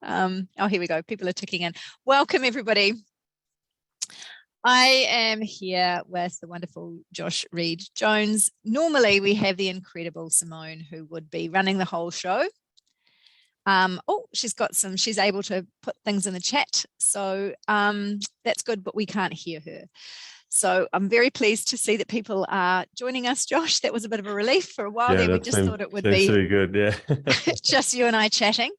Oh, here we go. People are ticking in. Welcome, everybody. I am here with the wonderful Josh Reid Jones. Normally, we have the incredible Simone, who would be running the whole show. She's able to put things in the chat. So that's good, but we can't hear her. So I'm very pleased to see that people are joining us, Josh. That was a bit of a relief for a while there. We just thought it would be pretty good, yeah. just you and I chatting.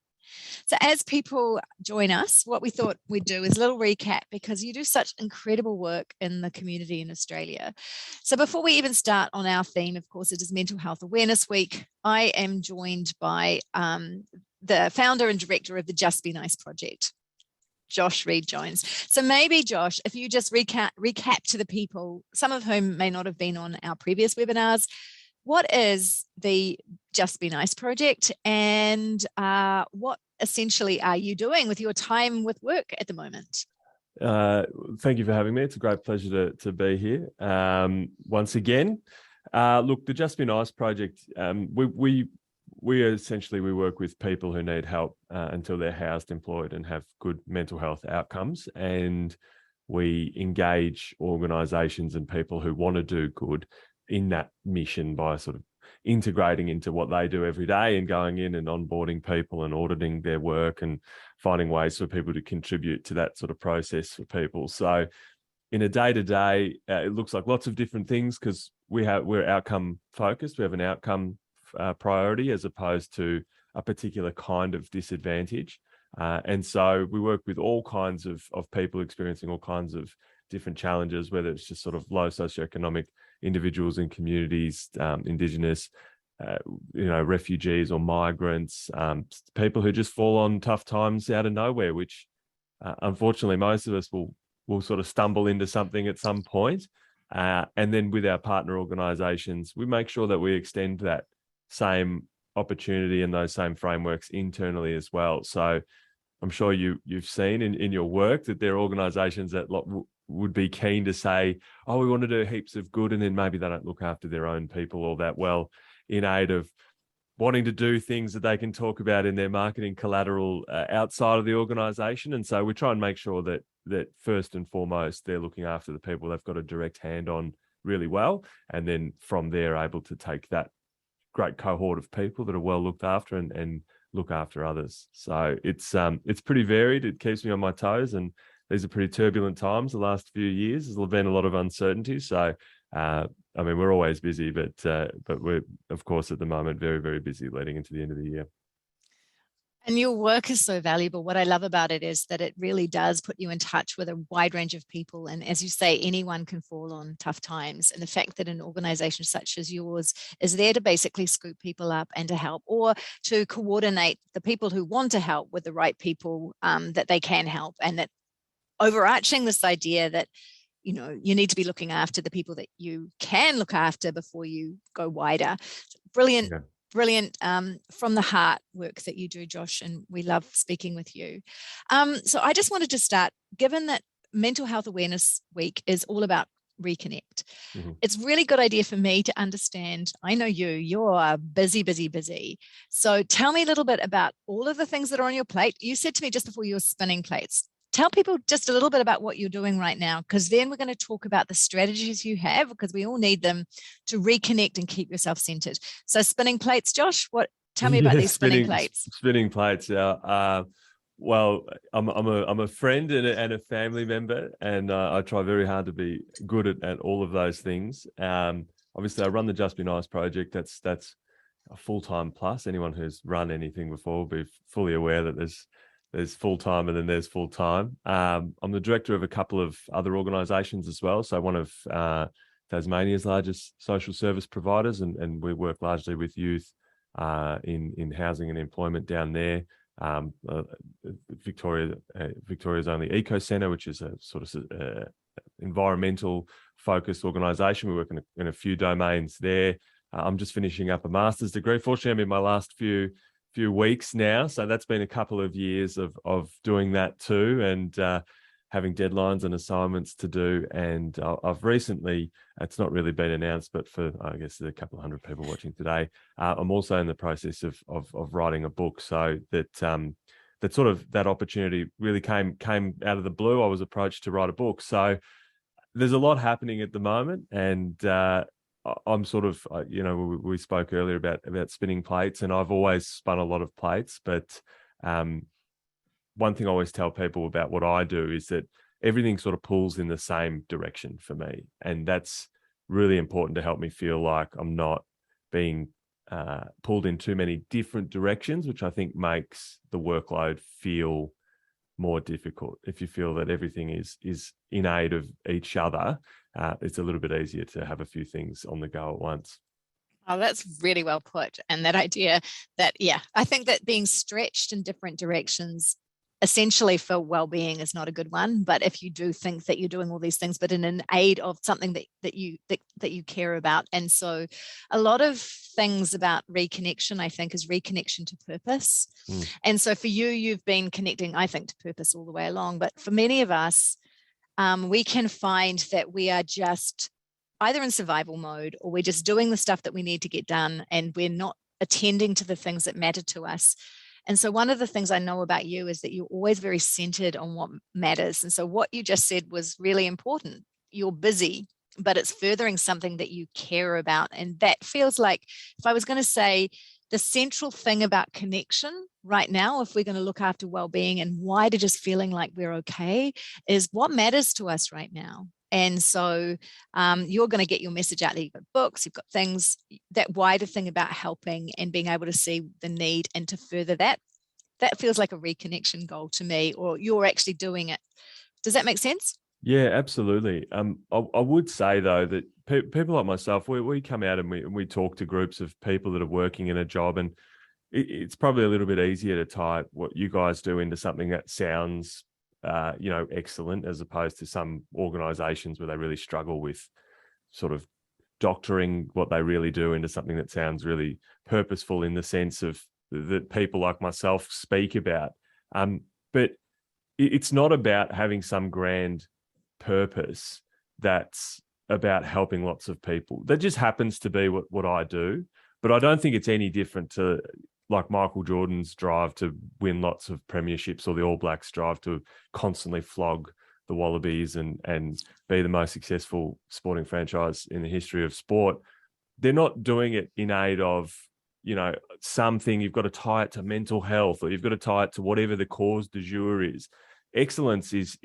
So as people join us, what we thought we'd do is a little recap, because you do such incredible work in the community in Australia. So before we even start on our theme, of course, it is Mental Health Awareness Week. I am joined by the founder and director of the Just Be Nice project, Josh Reid Jones. So maybe, Josh, if you just recap to the people, some of whom may not have been on our previous webinars, what is the Just Be Nice project, and what essentially are you doing with your time with work at the moment? Thank you for having me. It's a great pleasure to be here once again. Look, the Just Be Nice project, we essentially work with people who need help until they're housed, employed, and have good mental health outcomes. And we engage organisations and people who want to do good in that mission by sort of integrating into what they do every day and going in and onboarding people and auditing their work and finding ways for people to contribute to that sort of process for people. So in a day-to-day, it looks like lots of different things, because we're outcome focused. We have an outcome priority as opposed to a particular kind of disadvantage. And so we work with all kinds of people experiencing all kinds of different challenges, whether it's just sort of low socioeconomic individuals in communities, Indigenous, refugees or migrants, people who just fall on tough times out of nowhere, which unfortunately most of us will sort of stumble into something at some point. And then with our partner organisations, we make sure that we extend that same opportunity and those same frameworks internally as well. So I'm sure you've seen in your work that there are organisations that would be keen to say, oh, we want to do heaps of good, and then maybe they don't look after their own people all that well, in aid of wanting to do things that they can talk about in their marketing collateral outside of the organisation. And so we try and make sure that first and foremost, they're looking after the people they've got a direct hand on really well, and then from there able to take that great cohort of people that are well looked after and look after others. So it's pretty varied. It keeps me on my toes, and these are pretty turbulent times the last few years. There's been a lot of uncertainty. So, we're always busy, but we're, of course, at the moment, very, very busy leading into the end of the year. And your work is so valuable. What I love about it is that it really does put you in touch with a wide range of people. And as you say, anyone can fall on tough times. And the fact that an organization such as yours is there to basically scoop people up and to help, or to coordinate the people who want to help with the right people that they can help, and that overarching this idea that, you need to be looking after the people that you can look after before you go wider. Brilliant. Yeah. Brilliant from the heart work that you do, Josh, and we love speaking with you. So I just wanted to start, given that Mental Health Awareness Week is all about Reconnect. Mm-hmm. It's a really good idea for me to understand. I know you're busy. So tell me a little bit about all of the things that are on your plate. You said to me just before you were spinning plates. Tell people just a little bit about what you're doing right now, because then we're going to talk about the strategies you have, because we all need them to reconnect and keep yourself centered. So spinning plates, Josh, tell me about these spinning plates. Spinning plates, yeah. Well, I'm a friend and a family member, and I try very hard to be good at all of those things. Obviously, I run the Just Be Nice project. That's a full-time plus. Anyone who's run anything before will be fully aware that there's full-time and then there's full-time. I'm the director of a couple of other organisations as well. So one of Tasmania's largest social service providers, and we work largely with youth in housing and employment down there. Victoria's only Eco Centre, which is a sort of environmental focused organisation. We work in a few domains there. I'm just finishing up a master's degree. Fortunately, I'm in my last few weeks now, so that's been a couple of years of doing that too, and having deadlines and assignments to do. And I've recently, it's not really been announced, but for, I guess, there's a couple of hundred people watching today, I'm also in the process of writing a book, so that that opportunity really came out of the blue. I was approached to write a book. So there's a lot happening at the moment, and I'm sort of, we spoke earlier about spinning plates, and I've always spun a lot of plates. But one thing I always tell people about what I do is that everything sort of pulls in the same direction for me, and that's really important to help me feel like I'm not being pulled in too many different directions, which I think makes the workload feel more difficult. If you feel that everything is in aid of each other, it's a little bit easier to have a few things on the go at once. Oh, that's really well put. And that idea that, I think that being stretched in different directions essentially for well-being is not a good one. But if you do think that you're doing all these things, but in an aid of something that you care about. And so a lot of things about reconnection, I think, is reconnection to purpose. And so for you, you've been connecting, I think, to purpose all the way along. But for many of us, we can find that we are just either in survival mode, or we're just doing the stuff that we need to get done, and we're not attending to the things that matter to us. And so one of the things I know about you is that you're always very centered on what matters. And so what you just said was really important. You're busy, but it's furthering something that you care about. And that feels like, if I was going to say the central thing about connection right now, if we're going to look after well-being and wider just feeling like we're okay, is what matters to us right now. And so you're going to get your message out there. You've got books, you've got things, that wider thing about helping and being able to see the need and to further that. That feels like a reconnection goal to me, or you're actually doing it. Does that make sense? Yeah, absolutely. I would say, though, that people like myself, we come out and we talk to groups of people that are working in a job, and it's probably a little bit easier to type what you guys do into something that sounds excellent, as opposed to some organizations where they really struggle with sort of doctoring what they really do into something that sounds really purposeful in the sense of that people like myself speak about. But it's not about having some grand purpose that's about helping lots of people. That just happens to be what I do. But I don't think it's any different to like Michael Jordan's drive to win lots of premierships, or the All Blacks drive to constantly flog the Wallabies and be the most successful sporting franchise in the history of sport. They're not doing it in aid of, something. You've got to tie it to mental health, or you've got to tie it to whatever the cause du jour is. Excellence is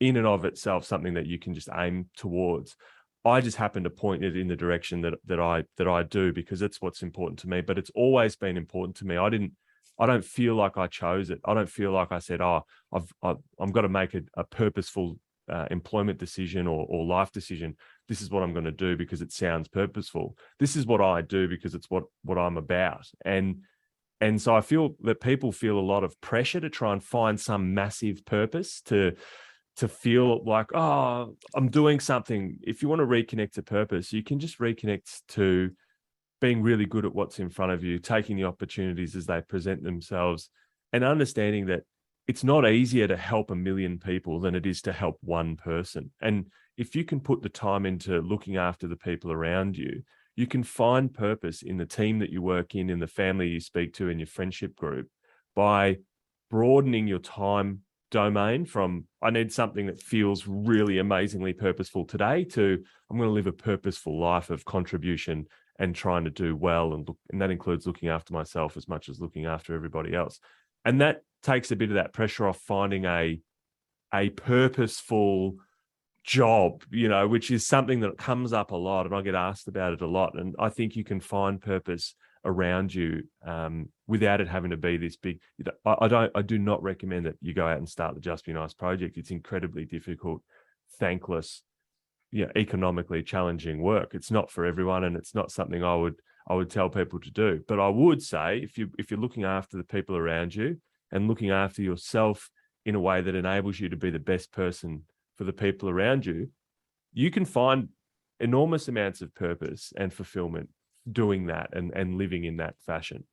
in and of itself something that you can just aim towards. I just happen to point it in the direction that I do, because it's what's important to me. But it's always been important to me. I don't feel like I chose it. I don't feel like I said, I'm got to make a purposeful employment decision or life decision. This is what I'm going to do because it sounds purposeful. This is what I do because it's what I'm about. And so I feel that people feel a lot of pressure to try and find some massive purpose, to feel like, I'm doing something. If you want to reconnect to purpose, you can just reconnect to being really good at what's in front of you, taking the opportunities as they present themselves, and understanding that it's not easier to help 1 million people than it is to help one person. And if you can put the time into looking after the people around you, you can find purpose in the team that you work in the family you speak to, in your friendship group, by broadening your time domain from, I need something that feels really amazingly purposeful today, to I'm going to live a purposeful life of contribution and trying to do well. And that includes looking after myself as much as looking after everybody else. And that takes a bit of that pressure off finding a purposeful job, which is something that comes up a lot, and I get asked about it a lot. And I think you can find purpose around you without it having to be this big. I do not recommend that you go out and start the Just Be Nice project. It's incredibly difficult, thankless, economically challenging work. It's not for everyone, and it's not something I would tell people to do. But I would say, if you're looking after the people around you and looking after yourself in a way that enables you to be the best person for the people around you, you can find enormous amounts of purpose and fulfillment doing that and living in that fashion.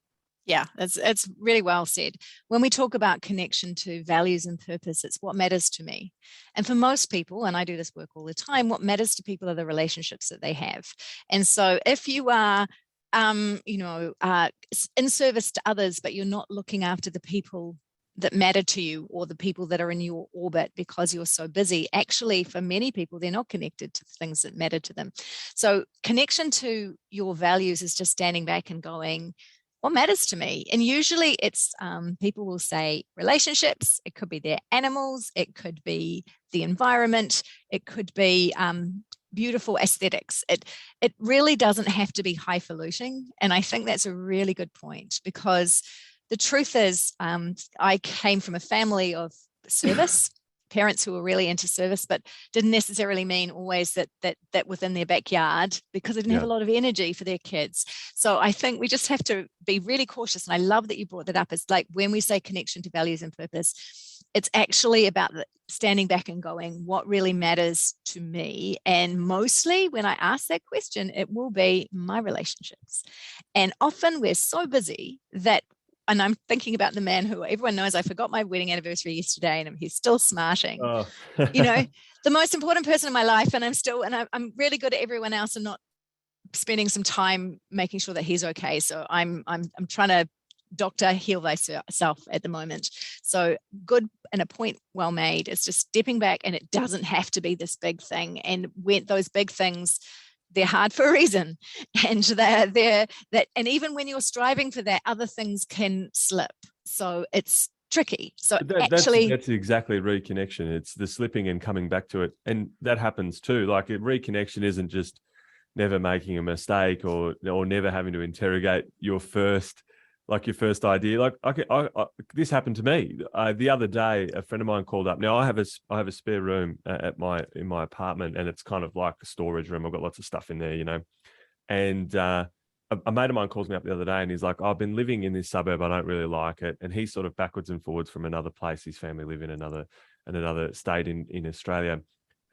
Yeah, it's really well said. When we talk about connection to values and purpose, it's what matters to me. And for most people, and I do this work all the time, what matters to people are the relationships that they have. And so if you are in service to others, but you're not looking after the people that matter to you or the people that are in your orbit because you're so busy. Actually, for many people, they're not connected to the things that matter to them. So connection to your values is just standing back and going, what matters to me? And usually it's people will say relationships, it could be their animals, it could be the environment, it could be beautiful aesthetics. It really doesn't have to be highfalutin. And I think that's a really good point, because the truth is, I came from a family of service, parents who were really into service, but didn't necessarily mean always that within their backyard, because they didn't have a lot of energy for their kids. So I think we just have to be really cautious. And I love that you brought that up. It's like when we say connection to values and purpose, it's actually about standing back and going, what really matters to me? And mostly when I ask that question, it will be my relationships. And often we're so busy that, and I'm thinking about the man who everyone knows, I forgot my wedding anniversary yesterday and he's still smarting. Oh. The most important person in my life, and I'm really good at everyone else and not spending some time making sure that he's okay. So I'm trying to doctor heal thyself at the moment. So good, and a point well made. It's just stepping back, and it doesn't have to be this big thing. And when those big things, they're hard for a reason, and they're that. And even when you're striving for that, other things can slip. So it's tricky. So that's exactly reconnection. It's the slipping and coming back to it, and that happens too. Like reconnection isn't just never making a mistake or never having to interrogate your first idea. Like this happened to me the other day. A friend of mine called up. Now I have a spare room in my apartment, and it's kind of like a storage room. I've got lots of stuff in there, And a mate of mine calls me up the other day, and he's like, I've been living in this suburb. I don't really like it. And he's sort of backwards and forwards from another place. His family live in another state in Australia.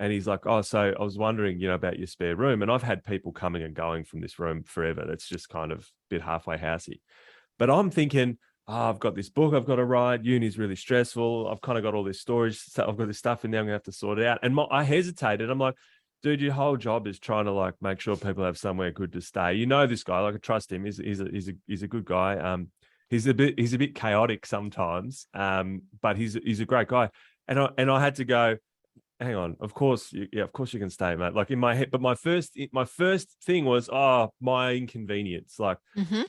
And he's like, oh, so I was wondering, about your spare room. And I've had people coming and going from this room forever. That's just kind of a bit halfway housey. But I'm thinking, I've got this book I've got to write. Uni's really stressful. I've kind of got all this storage. I've got this stuff in there. I'm going to have to sort it out. And I hesitated. I'm like, dude, your whole job is trying to make sure people have somewhere good to stay. This guy, I trust him. He's a good guy. He's a bit chaotic sometimes, but he's a great guy. And I had to go, hang on, of course you can stay, mate. Like in my head, but my first thing was, my inconvenience,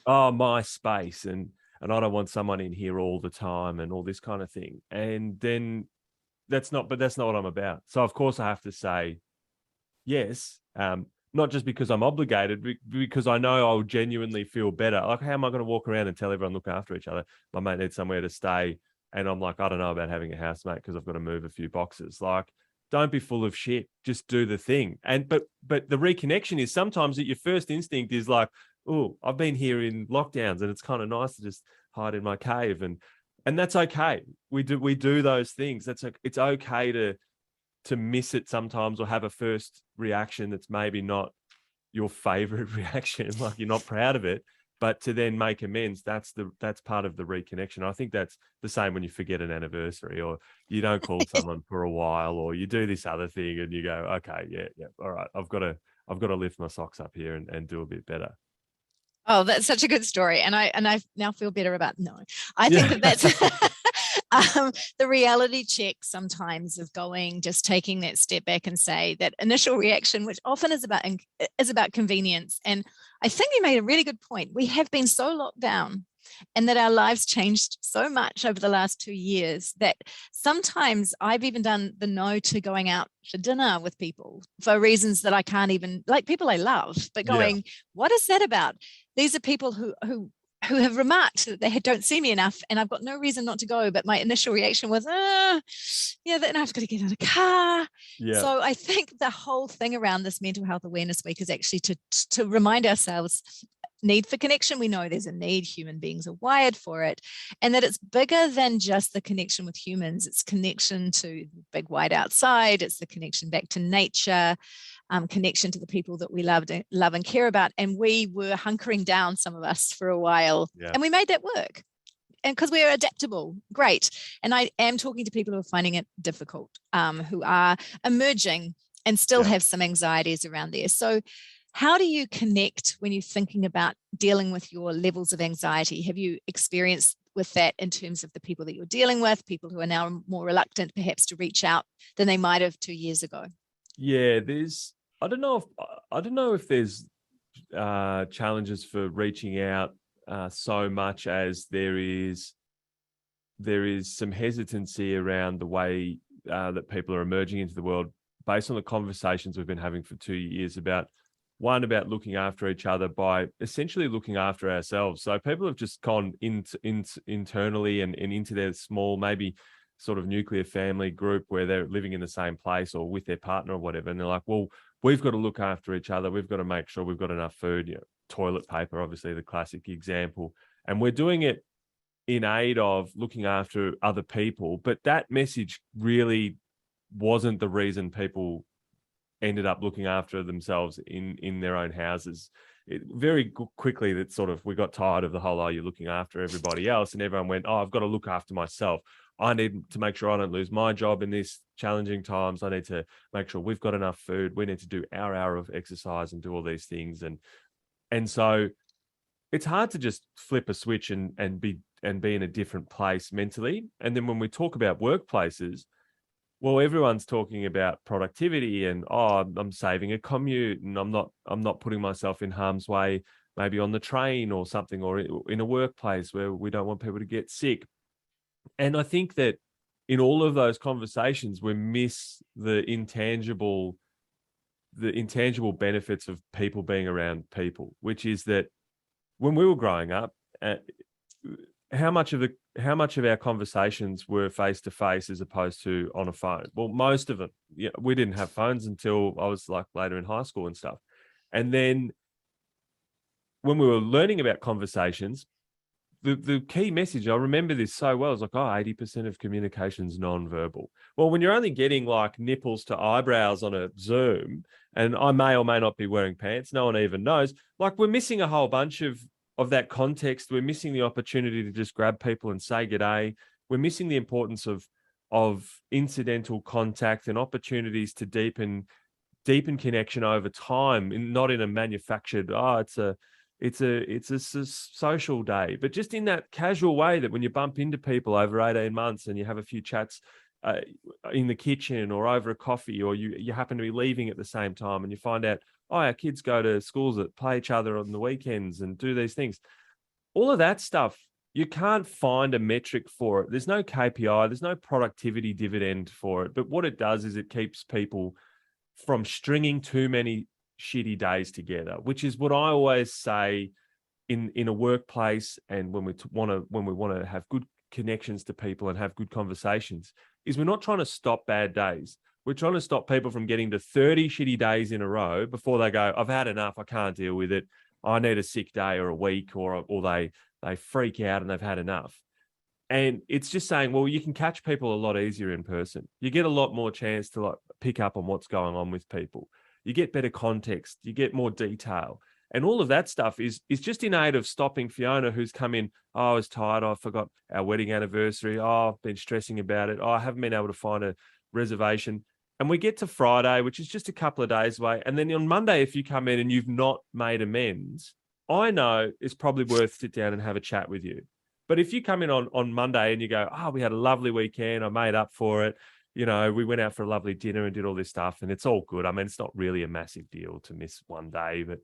my space, and I don't want someone in here all the time and all this kind of thing. And then that's not what I'm about. So of course I have to say yes, not just because I'm obligated, because I know I'll genuinely feel better. Like, how am I going to walk around and tell everyone look after each other? My mate needs somewhere to stay, and I'm like, I don't know about having a housemate because I've got to move a few boxes. Like, don't be full of shit. Just do the thing. And but the reconnection is sometimes that your first instinct is like, oh, I've been here in lockdowns and it's kind of nice to just hide in my cave, and that's okay. We do those things. It's okay to miss it sometimes, or have a first reaction that's maybe not your favorite reaction, like you're not proud of it. But to then make amends, that's part of the reconnection. I think that's the same when you forget an anniversary, or you don't call someone for a while, or you do this other thing and you go, okay, yeah, all right, I've got to lift my socks up here and do a bit better. Oh, that's such a good story. And I now feel better about I think that's the reality check sometimes of just taking that step back and say that initial reaction, which often is about convenience. And I think you made a really good point. We have been so locked down, and that our lives changed so much over the last 2 years that sometimes I've even done the no to going out for dinner with people for reasons that I can't even, like people I love, but going, what is that about? These are people who have remarked that they don't see me enough, and I've got no reason not to go. But my initial reaction was, then I've got to get out of the car. Yeah. So I think the whole thing around this Mental Health Awareness Week is actually to remind ourselves, need for connection. We know there's a need. Human beings are wired for it. And that it's bigger than just the connection with humans. It's connection to the big wide outside. It's the connection back to nature, connection to the people that we love and care about. And we were hunkering down, some of us, for a while. Yeah. And we made that work. And because we're adaptable, great. And I am talking to people who are finding it difficult, who are emerging and still have some anxieties around there. So How do you connect when you're thinking about dealing with your levels of anxiety? Have you experienced with that in terms of the people that you're dealing with, people who are now more reluctant perhaps to reach out than they might have 2 years ago? Yeah, I don't know if there's challenges for reaching out so much as there is some hesitancy around the way that people are emerging into the world based on the conversations we've been having for 2 years about looking after each other by essentially looking after ourselves. So people have just gone internally and into their small, maybe sort of nuclear family group where they're living in the same place or with their partner or whatever. And they're like, well, we've got to look after each other. We've got to make sure we've got enough food, toilet paper, obviously the classic example. And we're doing it in aid of looking after other people. But that message really wasn't the reason people ended up looking after themselves in their own houses. Very quickly that sort of, we got tired of the whole, you're looking after everybody else. And everyone went, I've got to look after myself. I need to make sure I don't lose my job in these challenging times. I need to make sure we've got enough food. We need to do our hour of exercise and do all these things. And so it's hard to just flip a switch and be in a different place mentally. And then when we talk about workplaces, well, everyone's talking about productivity and, I'm saving a commute and I'm not putting myself in harm's way, maybe on the train or something, or in a workplace where we don't want people to get sick. And I think that in all of those conversations, we miss the intangible benefits of people being around people, which is that when we were growing up, how much of our conversations were face to face as opposed to on a phone? Well, most of them. Yeah, we didn't have phones until I was like later in high school and stuff. And then when we were learning about conversations, the key message, I remember this so well, is like, 80% of communication is nonverbal. Well, when you're only getting like nipples to eyebrows on a Zoom, and I may or may not be wearing pants, no one even knows, like we're missing a whole bunch of that context. We're missing the opportunity to just grab people and say g'day. We're missing the importance of incidental contact and opportunities to deepen connection over time, and not in a manufactured, it's a social day, but just in that casual way that when you bump into people over 18 months and you have a few chats in the kitchen or over a coffee, or you happen to be leaving at the same time and you find out, our kids go to schools that play each other on the weekends and do these things. All of that stuff, you can't find a metric for it. There's no KPI, there's no productivity dividend for it. But what it does is it keeps people from stringing too many shitty days together, which is what I always say in a workplace, and when we want to have good connections to people and have good conversations, is we're not trying to stop bad days. We're trying to stop people from getting to 30 shitty days in a row before they go, I've had enough, I can't deal with it, I need a sick day or a week, or they freak out and they've had enough. And it's just saying, well, you can catch people a lot easier in person. You get a lot more chance to like pick up on what's going on with people. You get better context, you get more detail. And all of that stuff is just in aid of stopping Fiona, who's come in, I was tired, I forgot our wedding anniversary, I've been stressing about it, I haven't been able to find a reservation. And we get to Friday, which is just a couple of days away. And then on Monday, if you come in and you've not made amends, I know it's probably worth sit down and have a chat with you. But if you come in on Monday and you go, we had a lovely weekend, I made up for it, we went out for a lovely dinner and did all this stuff, and it's all good. I mean, it's not really a massive deal to miss one day, but,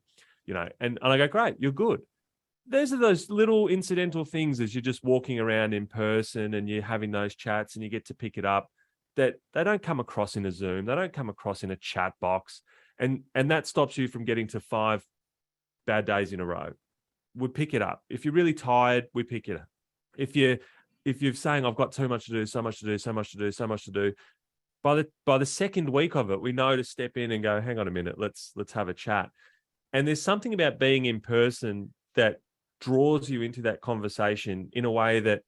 and I go, great, you're good. Those are those little incidental things as you're just walking around in person and you're having those chats and you get to pick it up, that they don't come across in a Zoom. They don't come across in a chat box. And that stops you from getting to 5 bad days in a row. We pick it up. If you're really tired, we pick it up. If you're saying, I've got too much to do, so much to do, so much to do, so much to do, by the second week of it, we know to step in and go, hang on a minute, let's have a chat. And there's something about being in person that draws you into that conversation in a way that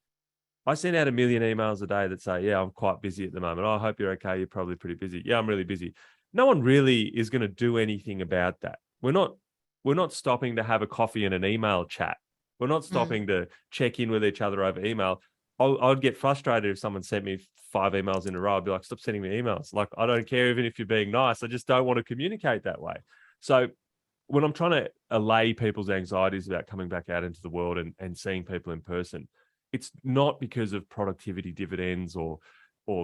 I send out 1 million emails a day that say, yeah, I'm quite busy at the moment. I hope you're okay. You're probably pretty busy. Yeah, I'm really busy. No one really is going to do anything about that. We're not stopping to have a coffee and an email chat. We're not stopping to check in with each other over email. I'd get frustrated if someone sent me 5 emails in a row. I'd be like, stop sending me emails. Like, I don't care even if you're being nice. I just don't want to communicate that way. So when I'm trying to allay people's anxieties about coming back out into the world and seeing people in person, it's not because of productivity dividends or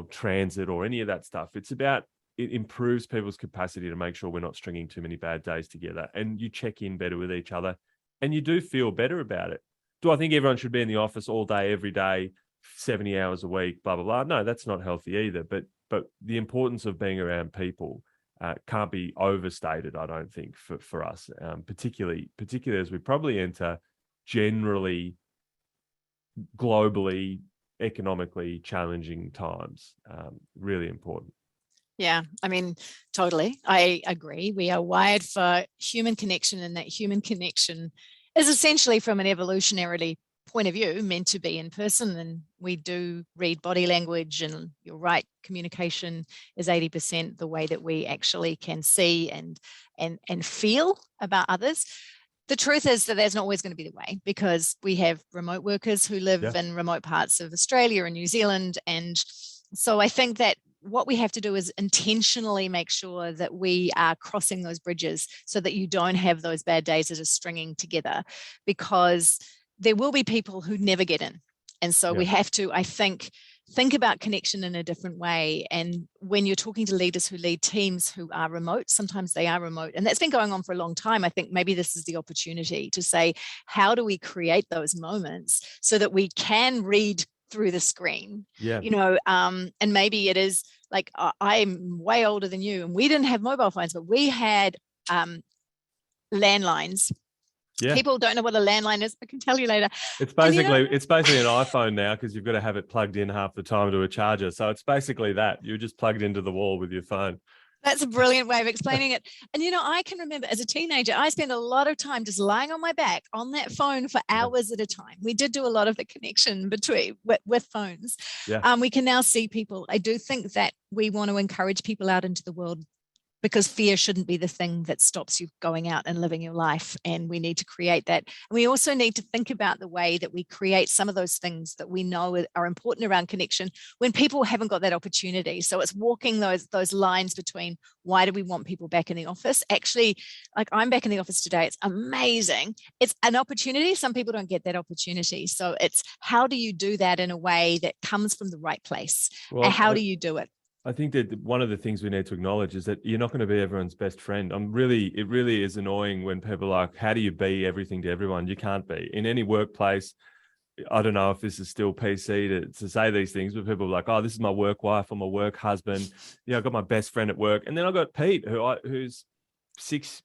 transit or any of that stuff. It's about, it improves people's capacity to make sure we're not stringing too many bad days together, and you check in better with each other and you do feel better about it. Do I think everyone should be in the office all day, every day, 70 hours a week, blah, blah, blah? No, that's not healthy either. But the importance of being around people can't be overstated, I don't think, for us, particularly as we probably enter generally globally, economically challenging times. Really important. Yeah, I mean, totally. I agree. We are wired for human connection, and that human connection is essentially, from an evolutionarily point of view, meant to be in person. And we do read body language, and you're right, communication is 80% the way that we actually can see and feel about others. The truth is that that's not always going to be the way, because we have remote workers who live in remote parts of Australia and New Zealand. And so I think that what we have to do is intentionally make sure that we are crossing those bridges so that you don't have those bad days that are stringing together, because there will be people who never get in. And so we have to, I think about connection in a different way. And when you're talking to leaders who lead teams who are remote, sometimes they are remote, and that's been going on for a long time. I think maybe this is the opportunity to say, how do we create those moments so that we can read through the screen? And maybe it is like, I'm way older than you, and we didn't have mobile phones, but we had landlines. People don't know what a landline is. I can tell you later. It's basically an iPhone now, because you've got to have it plugged in half the time to a charger. So it's basically that. You're just plugged into the wall with your phone. That's a brilliant way of explaining it. And, I can remember as a teenager, I spent a lot of time just lying on my back on that phone for hours at a time. We did do a lot of the connection with phones. We can now see people. I do think that we want to encourage people out into the world, because fear shouldn't be the thing that stops you going out and living your life. And we need to create that. And we also need to think about the way that we create some of those things that we know are important around connection when people haven't got that opportunity. So it's walking those lines between, why do we want people back in the office? Actually, like, I'm back in the office today. It's amazing. It's an opportunity. Some people don't get that opportunity. So it's, how do you do that in a way that comes from the right place? And how do you do it? I think that one of the things we need to acknowledge is that you're not going to be everyone's best friend. It really is annoying when people are like, how do you be everything to everyone? You can't be. In any workplace, I don't know if this is still PC to say these things, but people are like, oh, this is my work wife or my work husband. I've got my best friend at work. And then I've got Pete, who's six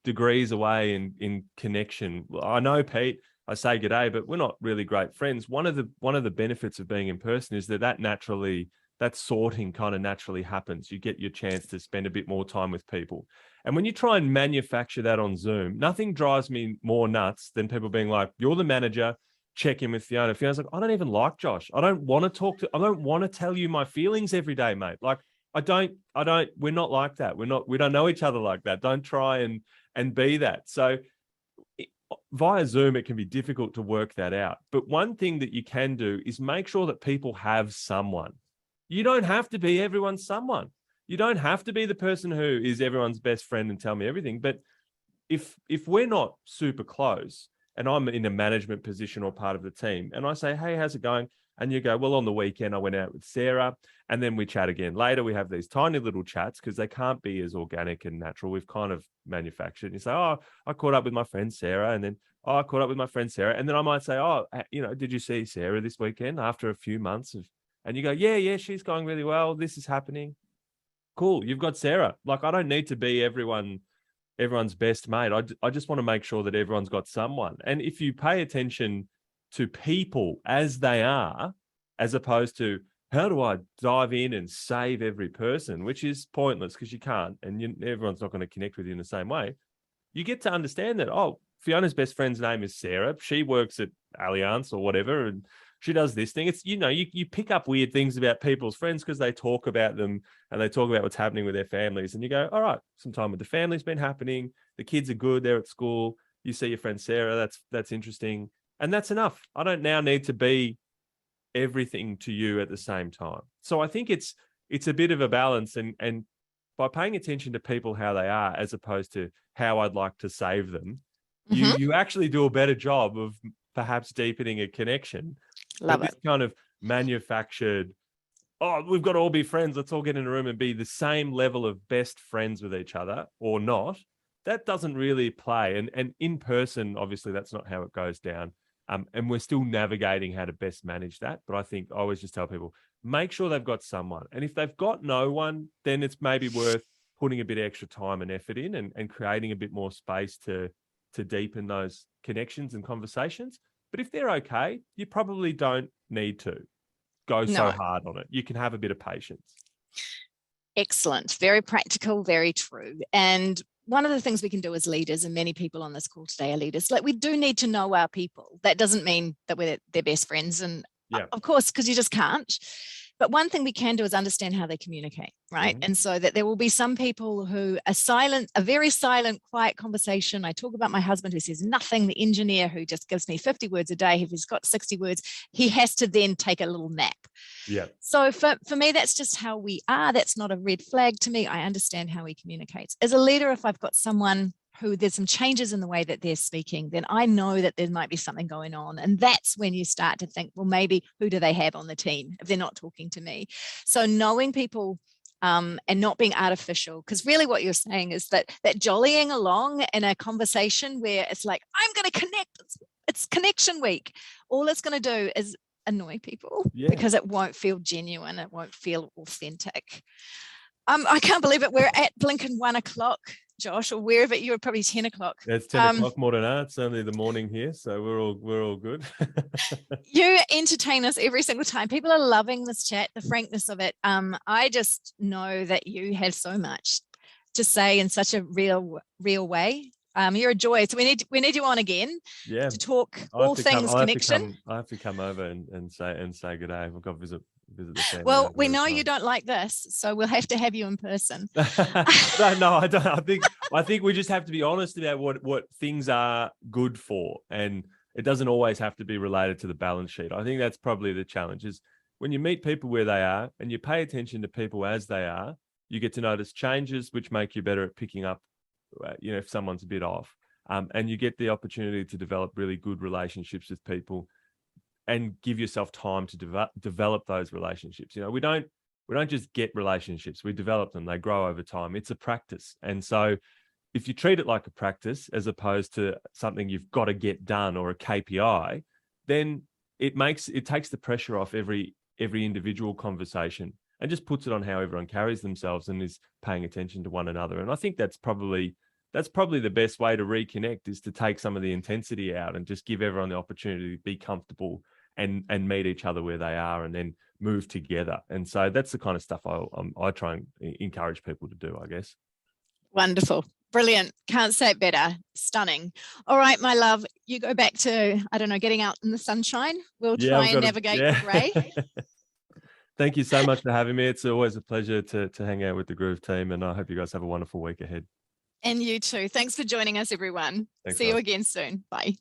degrees away in connection. I know Pete, I say g'day, but we're not really great friends. One of the benefits of being in person is that sorting kind of naturally happens. You get your chance to spend a bit more time with people. And when you try and manufacture that on Zoom, nothing drives me more nuts than people being like, you're the manager, check in with Fiona. Fiona's like, I don't even like Josh. I don't want to tell you my feelings every day, mate. Like, we're not like that. We don't know each other like that. Don't try and be that. So via Zoom, it can be difficult to work that out. But one thing that you can do is make sure that people have someone. You don't have to be everyone's someone. You don't have to be the person who is everyone's best friend and tell me everything. But if we're not super close and I'm in a management position or part of the team and I say, hey, how's it going? And you go, well, on the weekend, I went out with Sarah, and then we chat again later. We have these tiny little chats because they can't be as organic and natural. We've kind of manufactured. And you say, oh, I caught up with my friend Sarah. And then, oh, I caught up with my friend Sarah. And then I might say, oh, did you see Sarah this weekend after a few months of, and you go, yeah, she's going really well. This is happening. Cool. You've got Sarah. Like, I don't need to be everyone's best mate. I just want to make sure that everyone's got someone. And if you pay attention to people as they are, as opposed to how do I dive in and save every person, which is pointless because you can't, and everyone's not going to connect with you in the same way. You get to understand that, oh, Fiona's best friend's name is Sarah. She works at Allianz or whatever, and she does this thing. It's, you pick up weird things about people's friends because they talk about them and they talk about what's happening with their families. And you go, all right, some time with the family's been happening. The kids are good. They're at school. You see your friend Sarah. That's interesting. And that's enough. I don't now need to be everything to you at the same time. So I think it's a bit of a balance. And by paying attention to people how they are, as opposed to how I'd like to save them, you actually do a better job of perhaps deepening a connection. Love but it. this kind of manufactured, oh, we've got to all be friends, let's all get in a room and be the same level of best friends with each other, or not, that doesn't really play. And in person, obviously, that's not how it goes down. And we're still navigating how to best manage that. But I think I always just tell people, make sure they've got someone. And if they've got no one, then it's maybe worth putting a bit of extra time and effort in, and creating a bit more space to deepen those connections and conversations. But if they're okay, you probably don't need to go so hard on it. You can have a bit of patience. Excellent. Very practical, very true. And one of the things we can do as leaders, and many people on this call today are leaders, like, we do need to know our people. That doesn't mean that we're their best friends. And of course, because you just can't. But one thing we can do is understand how they communicate, right? And so that there will be some people who are silent, a very silent, quiet conversation. I talk about my husband who says nothing, the engineer who just gives me 50 words a day. If he's got 60 words, he has to then take a little nap. Yeah. So for me, that's just how we are. That's not a red flag to me. I understand how he communicates. As a leader, if I've got someone who there's some changes in the way that they're speaking, then I know that there might be something going on. And that's when you start to think, well, maybe who do they have on the team if they're not talking to me? So knowing people and not being artificial, because really what you're saying is that jollying along in a conversation where it's like, I'm going to connect, it's connection week. All it's going to do is annoy people because it won't feel genuine. It won't feel authentic. I can't believe it. We're at blinking 1 o'clock. Josh, or wherever you were, probably 10 o'clock. It's 10 o'clock more than that. It's only the morning here, so we're all good. You entertain us every single time. People are loving this chat, the frankness of it. I just know that you have so much to say in such a real way. You're a joy. So we need you on again to talk all things connection. I have to come over and say good day. We've got to visit the family. Well, we know you don't like this, so we'll have to have you in person. No, I don't. I think we just have to be honest about what things are good for, and it doesn't always have to be related to the balance sheet. I think that's probably the challenge, is when you meet people where they are and you pay attention to people as they are, you get to notice changes which make you better at picking up, if someone's a bit off, and you get the opportunity to develop really good relationships with people and give yourself time to develop those relationships. We don't just get relationships, we develop them. They grow over time. It's a practice. And so if you treat it like a practice as opposed to something you've got to get done or a KPI, then it takes the pressure off every individual conversation and just puts it on how everyone carries themselves and is paying attention to one another. And I think that's probably the best way to reconnect, is to take some of the intensity out and just give everyone the opportunity to be comfortable and meet each other where they are, and then move together. And so that's the kind of stuff I try and encourage people to do, I guess. Wonderful. Brilliant. Can't say it better. Stunning. All right, my love, you go back to, I don't know, getting out in the sunshine. We'll try and navigate the grey. Thank you so much for having me. It's always a pleasure to hang out with the Groov team, and I hope you guys have a wonderful week ahead. And you too. Thanks for joining us, everyone. See you again soon. Bye.